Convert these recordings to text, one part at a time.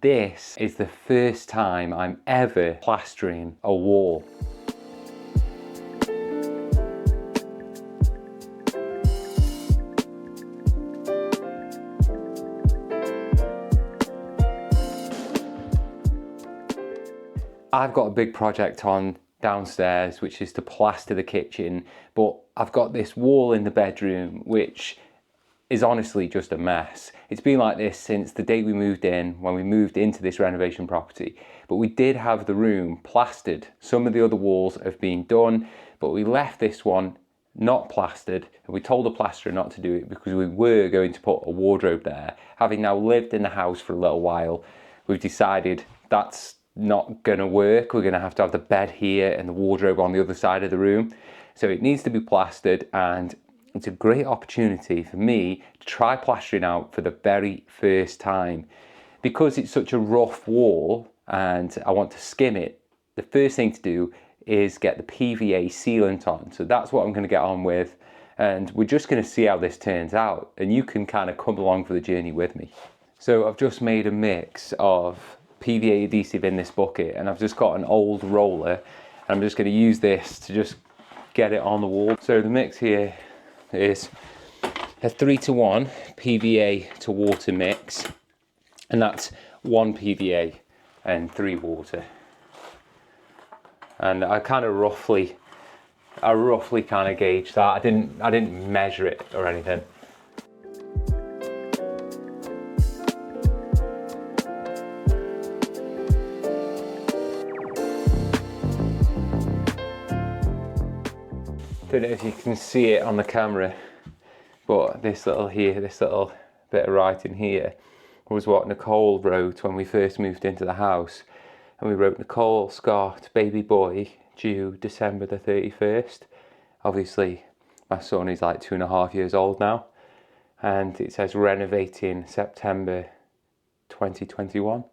This is the first time I'm ever plastering a wall. I've got a big project on downstairs, which is to plaster the kitchen, but I've got this wall in the bedroom which is honestly just a mess. It's been like this since the day we moved in, when we moved into this renovation property. But we did have the room plastered. Some of the other walls have been done, but we left this one not plastered, and we told the plasterer not to do it because we were going to put a wardrobe there. Having now lived in the house for a little while, we've decided that's not gonna work. We're gonna have to have the bed here and the wardrobe on the other side of the room. So it needs to be plastered, and it's a great opportunity for me to try plastering out for the very first time. Because it's such a rough wall and I want to skim it, the first thing to do is get the PVA sealant on. So that's what I'm going to get on with, and we're just going to see how this turns out, and you can kind of come along for the journey with me. So I've just made a mix of PVA adhesive in this bucket, and I've just got an old roller, and I'm just going to use this to just get it on the wall. So the mix here is a 3:1 PVA to water mix, and that's 1 PVA and 3 water. And I roughly kind of gauge that. I didn't measure it or anything. Don't know if you can see it on the camera, but this little bit of writing here was what Nicole wrote when we first moved into the house. And we wrote, Nicole Scott, baby boy, due December the 31st. Obviously, my son is like 2.5 years old now. And it says renovating September 2021.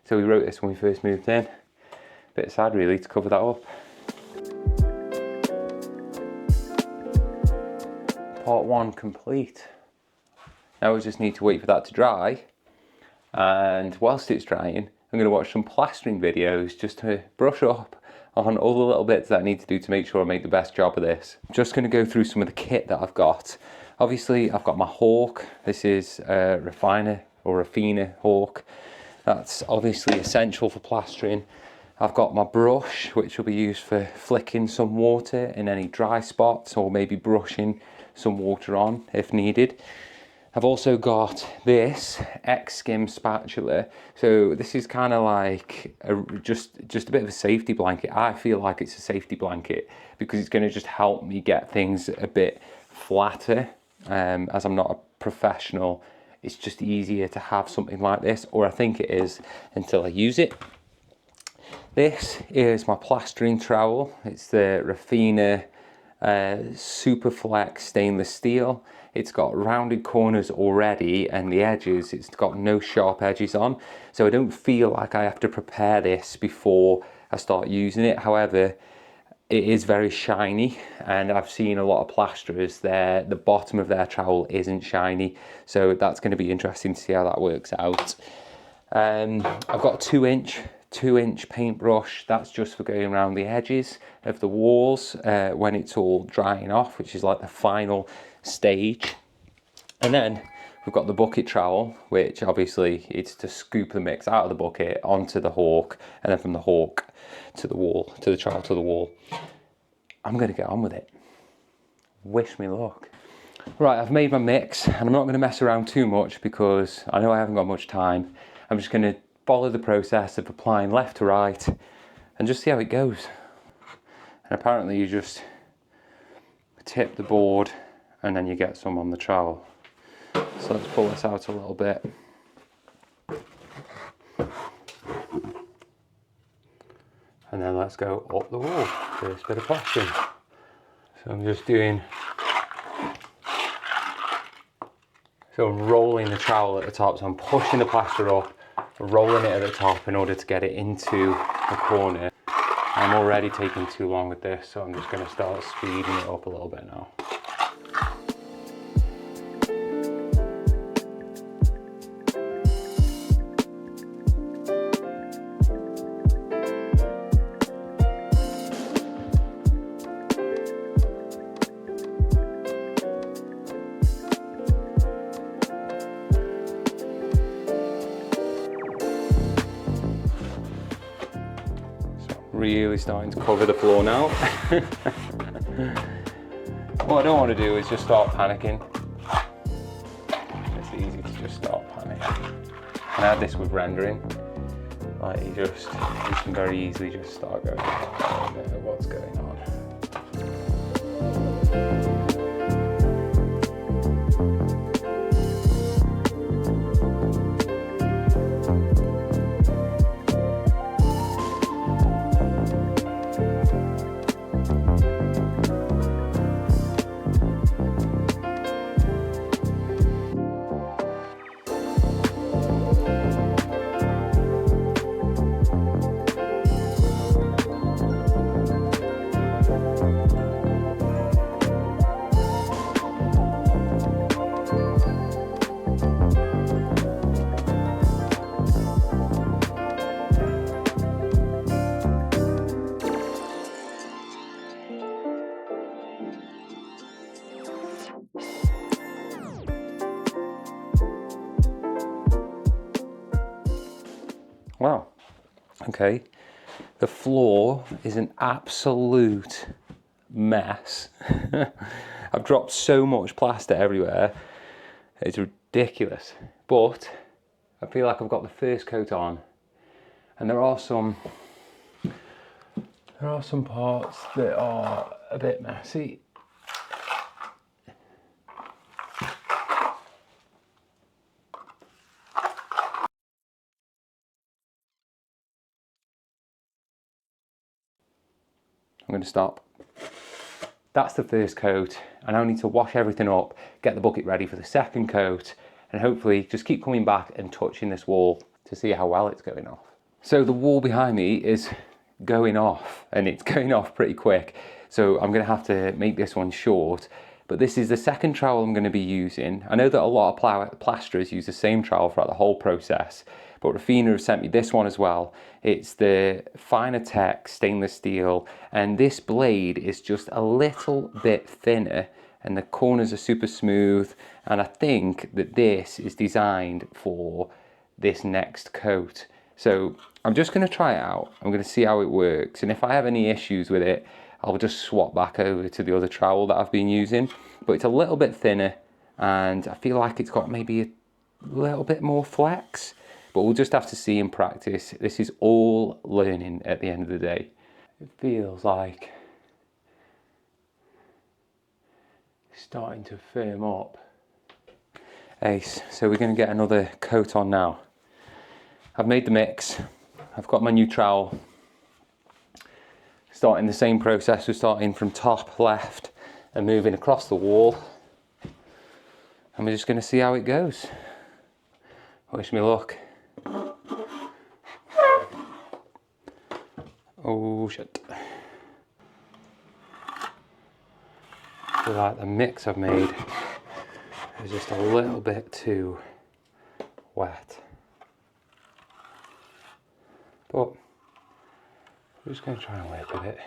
So we wrote this when we first moved in. Bit sad really to cover that up. Part 1 complete. Now we just need to wait for that to dry, and whilst it's drying I'm going to watch some plastering videos just to brush up on all the little bits that I need to do to make sure I make the best job of this. I'm just going to go through some of the kit that I've got. Obviously I've got my hawk. This is a Raffiner hawk. That's obviously essential for plastering. I've got my brush, which will be used for flicking some water in any dry spots, or maybe brushing some water on if needed. I've also got this skim spatula. So this is kind of like just a bit of a safety blanket. I feel like it's a safety blanket because it's going to just help me get things a bit flatter. As I'm not a professional, it's just easier to have something like this, or I think it is until I use it. This is my plastering trowel. It's the Raffiner Superflex stainless steel. It's got rounded corners already, and the edges, it's got no sharp edges on, so I don't feel like I have to prepare this before I start using it. However, it is very shiny, and I've seen a lot of plasterers the bottom of their trowel isn't shiny, so that's going to be interesting to see how that works out. I've got a 2-inch paintbrush. That's just for going around the edges of the walls when it's all drying off, which is like the final stage. And then we've got the bucket trowel, which obviously it's to scoop the mix out of the bucket onto the hawk, and then from the hawk to the wall, to the trowel to the wall. I'm gonna get on with it. Wish me luck. Right, I've made my mix, and I'm not gonna mess around too much because I know I haven't got much time. I'm just gonna follow the process of applying left to right and just see how it goes. And apparently you just tip the board and then you get some on the trowel. So let's pull this out a little bit. And then let's go up the wall, first bit of plastering. So I'm just doing, so I'm rolling the trowel at the top, so I'm pushing the plaster up, rolling it at the top in order to get it into the corner. I'm already taking too long with this, so I'm just going to start speeding it up a little bit now. really starting to cover the floor now. What I don't want to do is just start panicking. It's easy to just start panicking. And I had this with rendering. Like you can very easily just start going, I don't know what's going on. Wow, okay. The floor is an absolute mess. I've dropped so much plaster everywhere. It's ridiculous. But I feel like I've got the first coat on, and there are some parts that are a bit messy. I'm going to stop. That's the first coat, and I need to wash everything up, get the bucket ready for the second coat, and hopefully just keep coming back and touching this wall to see how well it's going off. So the wall behind me is going off, and it's going off pretty quick. So I'm going to have to make this one short, but this is the second trowel I'm going to be using. I know that a lot of plasterers use the same trowel throughout the whole process, but Rafina have sent me this one as well. It's the finer tech stainless steel, and this blade is just a little bit thinner, and the corners are super smooth, and I think that this is designed for this next coat. So I'm just going to try it out. I'm going to see how it works, and if I have any issues with it, I'll just swap back over to the other trowel that I've been using. But it's a little bit thinner, and I feel like it's got maybe a little bit more flex. But we'll just have to see in practice. This is all learning at the end of the day. It feels like it's starting to firm up. Ace, so we're going to get another coat on now. I've made the mix. I've got my new trowel. Starting the same process. We're starting from top left and moving across the wall. And we're just going to see how it goes. Wish me luck. Oh shit. I feel like the mix I've made is just a little bit too wet. But I'm just going to try and work with it.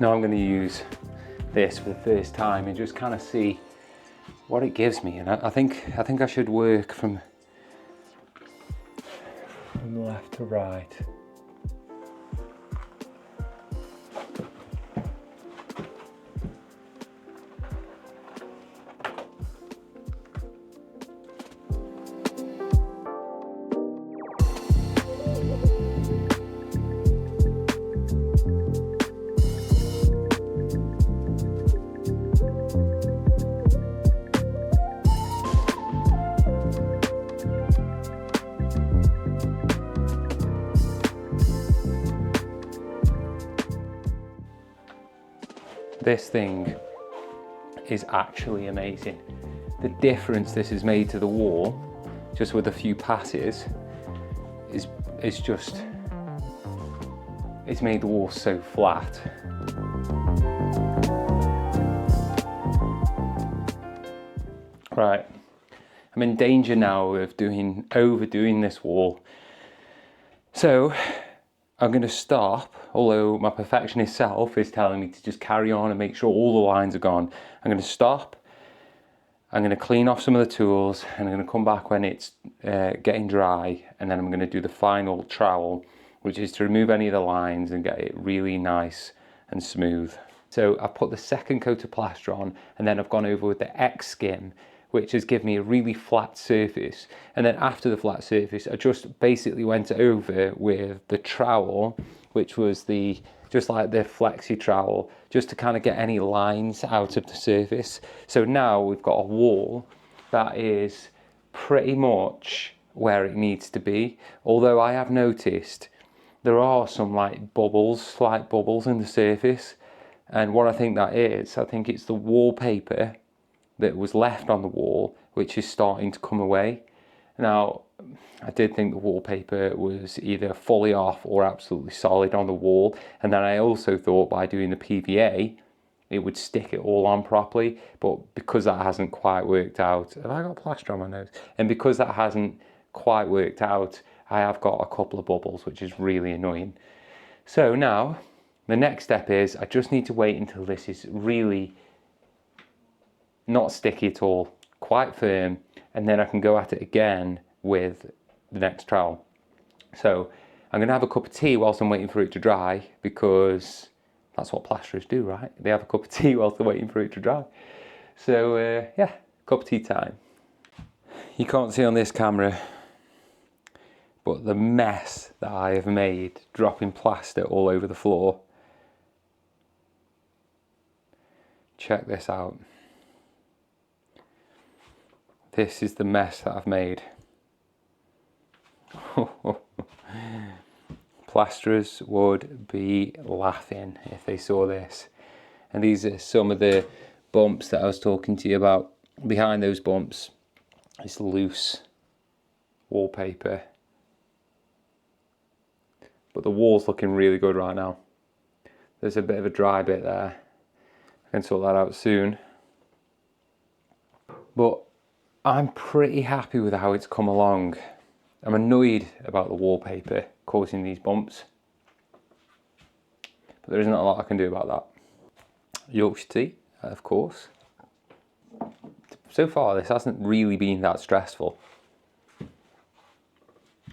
Now I'm going to use this for the first time and just kind of see what it gives me. And I think I should work from left to right. This thing is actually amazing. The difference this has made to the wall, just with a few passes, is just, it's made the wall so flat. Right, I'm in danger now of overdoing this wall. So I'm going to stop, although my perfectionist self is telling me to just carry on and make sure all the lines are gone. I'm going to stop, I'm going to clean off some of the tools, and I'm going to come back when it's getting dry, and then I'm going to do the final trowel, which is to remove any of the lines and get it really nice and smooth. So I've put the second coat of plaster on, and then I've gone over with the skim, which has given me a really flat surface. And then after the flat surface, I just basically went over with the trowel, which was just like the flexi trowel, just to kind of get any lines out of the surface. So now we've got a wall that is pretty much where it needs to be. Although I have noticed there are some like bubbles, slight bubbles in the surface. And what I think that is, I think it's the wallpaper that was left on the wall, which is starting to come away. Now, I did think the wallpaper was either fully off or absolutely solid on the wall. And then I also thought by doing the PVA, it would stick it all on properly. But because that hasn't quite worked out, have I got plaster on my nose? And because that hasn't quite worked out, I have got a couple of bubbles, which is really annoying. So now, the next step is I just need to wait until this is really not sticky at all, quite firm, and then I can go at it again with the next trowel. So I'm going to have a cup of tea whilst I'm waiting for it to dry, because that's what plasterers do, right? They have a cup of tea whilst they're waiting for it to dry. So yeah, cup of tea time. You can't see on this camera, but the mess that I have made dropping plaster all over the floor. Check this out. This is the mess that I've made. Plasterers would be laughing if they saw this. And these are some of the bumps that I was talking to you about. Behind those bumps is loose wallpaper. But the wall's looking really good right now. There's a bit of a dry bit there. I can sort that out soon. But I'm pretty happy with how it's come along. I'm annoyed about the wallpaper causing these bumps, but there isn't a lot I can do about that. Yorkshire tea, of course. So far this hasn't really been that stressful.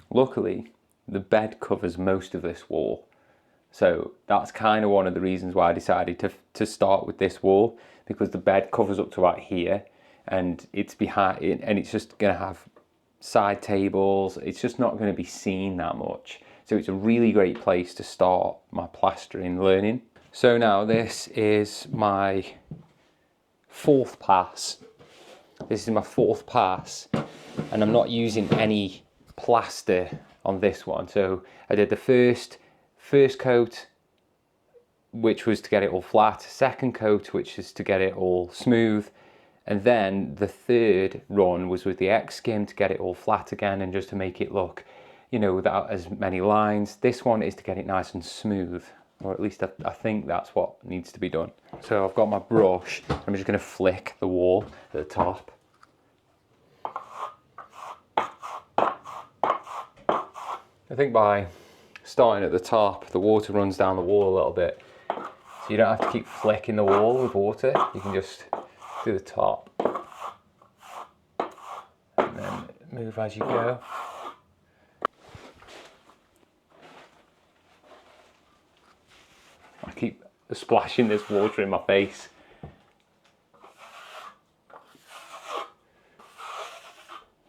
Luckily, the bed covers most of this wall, so that's kind of one of the reasons why I decided to start with this wall, because the bed covers up to about here, and it's behind it, and it's just going to have side tables. It's just not going to be seen that much, so it's a really great place to start my plastering learning. So now this is my fourth pass. This is my fourth pass, and I'm not using any plaster on this one. So I did the first coat, which was to get it all flat, second coat, which is to get it all smooth, and then the third run was with the skim to get it all flat again and just to make it look, you know, without as many lines. This one is to get it nice and smooth, or at least I think that's what needs to be done. So I've got my brush, I'm just going to flick the wall at the top. I think by starting at the top, the water runs down the wall a little bit, so you don't have to keep flicking the wall with water. You can just do the top and then move as you go. I keep splashing this water in my face.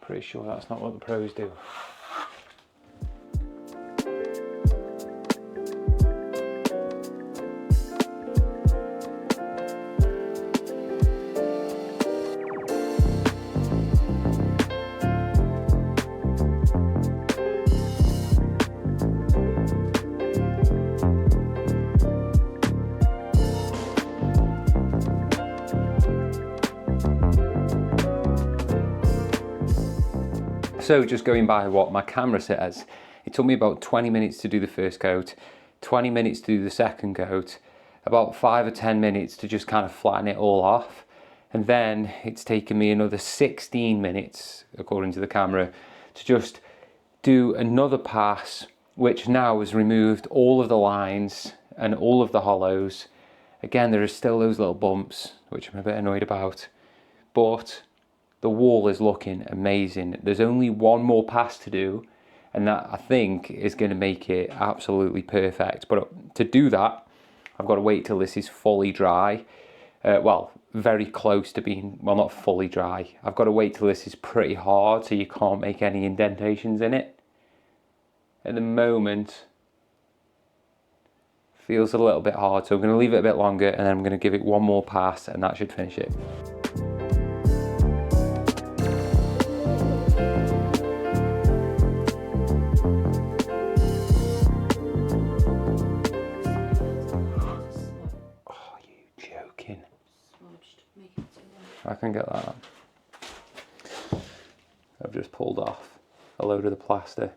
Pretty sure that's not what the pros do. So just going by what my camera says, it took me about 20 minutes to do the first coat, 20 minutes to do the second coat, about 5 or 10 minutes to just kind of flatten it all off. And then it's taken me another 16 minutes, according to the camera, to just do another pass, which now has removed all of the lines and all of the hollows. Again, there are still those little bumps, which I'm a bit annoyed about, but the wall is looking amazing. There's only one more pass to do, and that, I think, is going to make it absolutely perfect. But to do that, I've got to wait till this is fully dry. Well, very close to being, well, not fully dry. I've got to wait till this is pretty hard so you can't make any indentations in it. At the moment, feels a little bit hard, so I'm going to leave it a bit longer and then I'm going to give it one more pass and that should finish it. I can get that. I've just pulled off a load of the plaster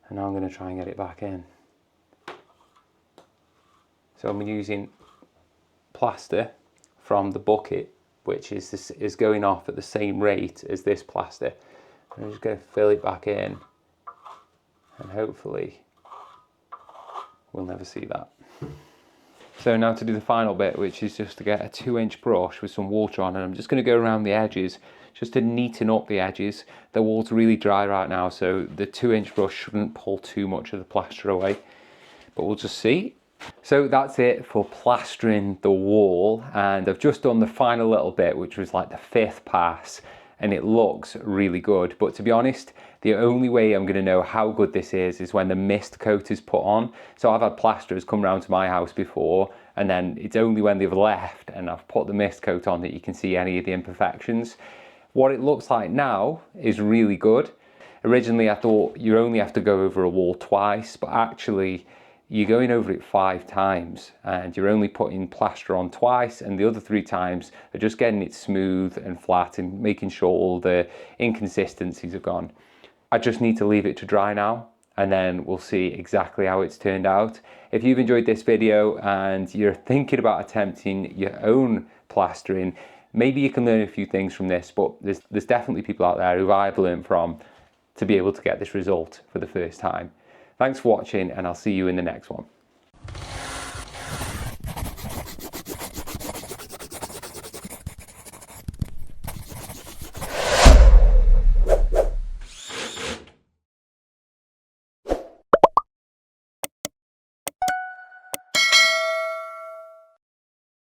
and now I'm going to try and get it back in. So I'm using plaster from the bucket, which is going off at the same rate as this plaster. I'm just going to fill it back in and hopefully we'll never see that. So now to do the final bit, which is just to get a 2-inch brush with some water on, and I'm just going to go around the edges just to neaten up the edges. The wall's really dry right now, so the 2-inch brush shouldn't pull too much of the plaster away, but we'll just see. So that's it for plastering the wall, and I've just done the final little bit, which was like the 5th pass, and it looks really good. But to be honest, the only way I'm going to know how good this is when the mist coat is put on. So I've had plasterers come round to my house before, and then it's only when they've left and I've put the mist coat on that you can see any of the imperfections. What it looks like now is really good. Originally I thought you only have to go over a wall twice, but actually you're going over it 5 times and you're only putting plaster on twice, and the other 3 times are just getting it smooth and flat and making sure all the inconsistencies are gone. I just need to leave it to dry now and then we'll see exactly how it's turned out. If you've enjoyed this video and you're thinking about attempting your own plastering, maybe you can learn a few things from this, but there's definitely people out there who I've learned from to be able to get this result for the first time. Thanks for watching and I'll see you in the next one.